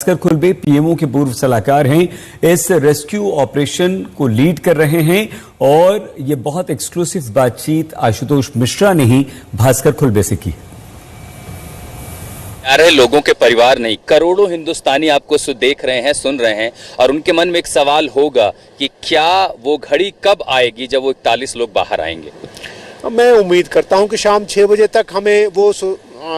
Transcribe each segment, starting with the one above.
Bhaskar Khulbe PMO के पूर्व सलाहकार हैं। इस रेस्क्यू ऑपरेशन को लीड कर रहे हैं और ये बहुत एक्सक्लूसिव बातचीत आशुतोष मिश्रा ने ही भास्कर खुल्बे से की। रहे लोगों के परिवार नहीं, करोड़ों हिंदुस्तानी आपको देख रहे हैं, सुन रहे हैं और उनके मन में एक सवाल होगा कि क्या वो घड़ी कब आएगी जब वो 41 लोग बाहर आएंगे। मैं उम्मीद करता हूं कि शाम 6 बजे तक हमें वो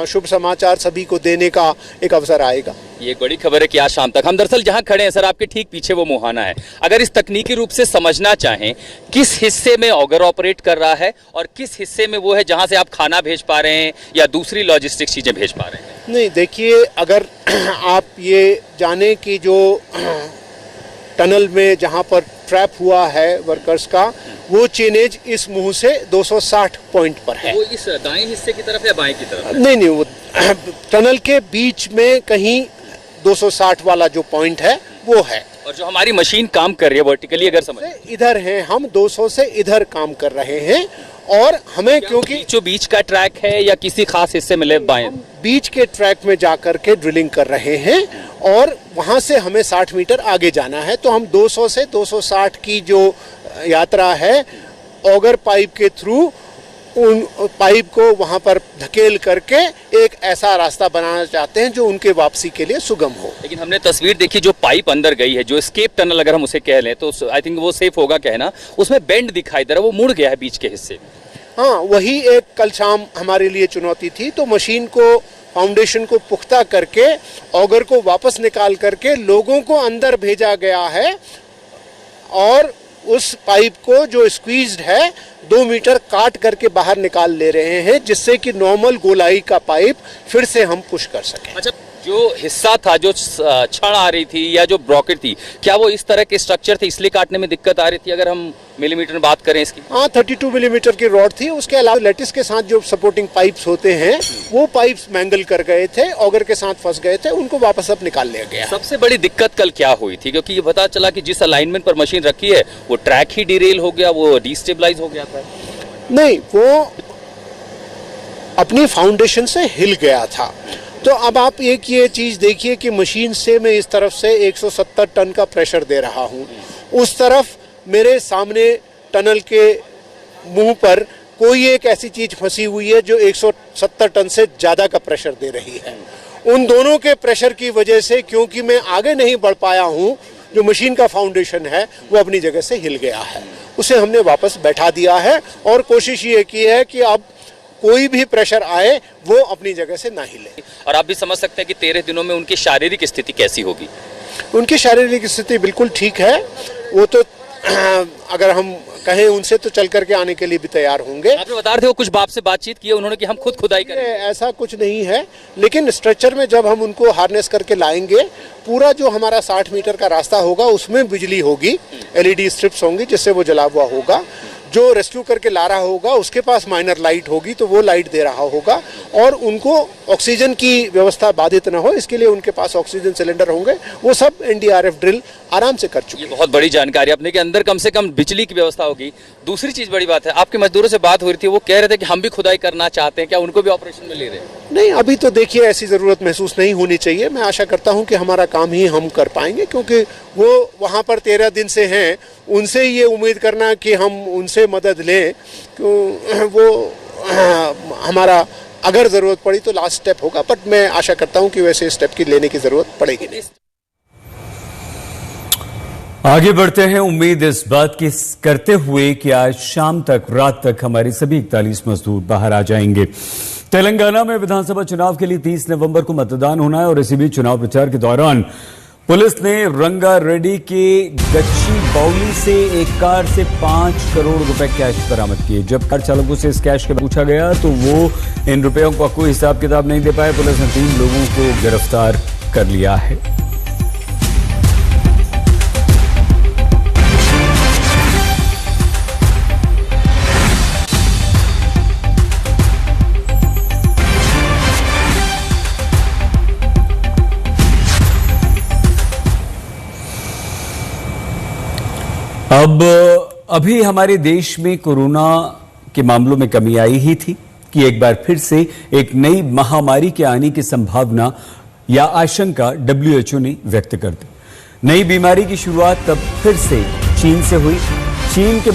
शुभ समाचार सभी को देने का एक अवसर आएगा। ये बड़ी खबर है कि आज शाम तक हम दरअसल जहां खड़े हैं सर, आपके ठीक पीछे वो मुहाना है। अगर इस तकनीकी रूप से समझना चाहें किस हिस्से में ऑगर ऑपरेट कर रहा है और किस हिस्से में वो है जहां से आप खाना भेज पा रहे हैं या दूसरी लॉजिस्टिक चीजें भेज पा रहे हैं। नहीं, देखिए, अगर आप ये जाने कि जो टनल में जहां पर ट्रैप हुआ है वर्कर्स का, वो चेनेज इस मुंह से 260 पॉइंट पर है। वो इस दाएं हिस्से की तरफ या बाएं की तरफ? नहीं, वो टनल के बीच में कहीं 260 वाला जो पॉइंट है वो है। और जो हमारी मशीन काम कर रही है वर्टिकली, अगर समझ इधर है, हम 200 से इधर काम कर रहे हैं और हमें क्योंकि जो बीच का ट्रैक है या किसी खास हिस्से में ले बाएं, बीच के ट्रैक में जाकर के ड्रिलिंग कर रहे हैं और वहां से हमें 60 मीटर आगे जाना है। तो हम 200 से 260 की जो यात्रा है ऑगर पाइप के थ्रू उन पाइप को वहां पर धकेल करके एक ऐसा रास्ता बनाना चाहते हैं जो उनके वापसी के लिए सुगम हो। लेकिन हमने तस्वीर देखी, जो पाइप अंदर गई है, जो एस्केप टनल अगर हम उसे कह लें तो आई थिंक वो सेफ होगा कहना, उसमें बेंड दिखाई दे रहा है, वो मुड़ गया है बीच के हिस्से। हाँ, वही एक कल शाम हमारे लिए चुनौती थी। तो मशीन को, फाउंडेशन को पुख्ता करके ऑगर को वापस निकाल करके लोगों को अंदर भेजा गया है और उस पाइप को जो स्क्वीज्ड है 2 मीटर काट करके बाहर निकाल ले रहे हैं, जिससे कि नॉर्मल गोलाई का पाइप फिर से हम पुश कर सकें। अच्छा, जो हिस्सा था, जो छड़ आ रही थी या जो ब्रॉकेट थी, क्या वो इस तरह के स्ट्रक्चर थे इसलिए काटने में दिक्कत आ रही थी? अगर हम मिलीमीटर में बात करें इसकी, हाँ, 32 मिलीमीटर की रॉड थी। उसके अलावा लेटिस के साथ जो सपोर्टिंग पाइप्स होते हैं वो पाइप्स मैंगल कर गए थे, ऑगर के साथ फंस गए थे, उनको वापस अब निकाल लिया गया। सबसे बड़ी दिक्कत कल क्या हुई थी? क्योंकि ये पता चला कि जिस अलाइनमेंट पर मशीन रखी है वो ट्रैक ही डिरेल हो गया, वो डिस्टेबलाइज हो गया था। नहीं, वो अपनी फाउंडेशन से हिल गया था। तो अब आप एक ये चीज देखिए कि मशीन से मैं इस तरफ से 170 टन का प्रेशर दे रहा हूं, उस तरफ मेरे सामने टनल के मुंह पर कोई एक ऐसी चीज फंसी हुई है जो 170 टन से ज्यादा का प्रेशर दे रही है। उन दोनों के प्रेशर की वजह से, क्योंकि मैं आगे नहीं बढ़ पाया हूं, जो मशीन का फाउंडेशन है वो अपनी जगह से हिल गया है। उसे हमने वापस बैठा दिया है और कोशिश ये की है कि अब कोई भी प्रेशर आए वो अपनी जगह से ना हिले। और आप भी समझ सकते हैं कि 13 दिनों में उनकी शारीरिक स्थिति कैसी होगी। उनकी शारीरिक स्थिति बिल्कुल ठीक है। वो तो अगर हम कहें उनसे तो चल करके आने के लिए भी तैयार होंगे। आपने बता रहे थे वो कुछ बाप से बातचीत की है उन्होंने कि हम खुद खुदाई करेंगे। ऐसा कुछ नहीं है, लेकिन स्ट्रेचर में जब हम उनको हार्नेस करके लाएंगे, पूरा जो हमारा 60 मीटर का रास्ता होगा उसमें बिजली होगी, LED स्ट्रिप्स होंगी जिससे वो जला हुआ होगा। जो रेस्क्यू करके ला रहा होगा उसके पास माइनर लाइट होगी तो वो लाइट दे रहा होगा और उनको ऑक्सीजन की व्यवस्था बाधित न हो इसके लिए उनके पास ऑक्सीजन सिलेंडर होंगे। वो सब NDRF ड्रिल आराम से कर चुके हैं। बहुत बड़ी जानकारी अपने के अंदर कम से कम बिजली की व्यवस्था होगी। दूसरी चीज बड़ी बात है, आपके मजदूरों से बात हो रही थी, वो कह रहे थे कि हम भी खुदाई करना चाहते हैं, क्या उनको भी ऑपरेशन में ले रहे हैं? नहीं, अभी तो देखिए ऐसी जरूरत महसूस नहीं होनी चाहिए। मैं आशा करता हूं कि हमारा काम ही हम कर पाएंगे, क्योंकि वो वहां पर 13 दिन से हैं। उनसे ये उम्मीद करना कि हम उनसे मदद लें, क्यों वो हमारा अगर जरूरत पड़ी तो लास्ट स्टेप होगा, बट मैं आशा करता हूं कि वैसे स्टेप की लेने की जरूरत पड़ेगी नहीं। आगे बढ़ते हैं उम्मीद इस बात की करते हुए कि आज शाम तक, रात तक हमारे सभी 41 मजदूर बाहर आ जाएंगे। तेलंगाना में विधानसभा चुनाव के लिए 30 नवंबर को मतदान होना है और इसी बीच चुनाव प्रचार के दौरान पुलिस ने रंगारेड्डी के गच्ची बाउली से एक कार से 5 करोड़ रुपए कैश बरामद किए। जब कार चालकों से इस कैश के पूछा गया तो वो इन रुपयों का कोई हिसाब किताब नहीं दे पाए। पुलिस ने 3 लोगों को गिरफ्तार कर लिया है। अब अभी हमारे देश में कोरोना के मामलों में कमी आई ही थी कि एक बार फिर से एक नई महामारी के आने की संभावना या आशंका WHO ने व्यक्त कर दी। नई बीमारी की शुरुआत तब फिर से चीन से हुई। चीन के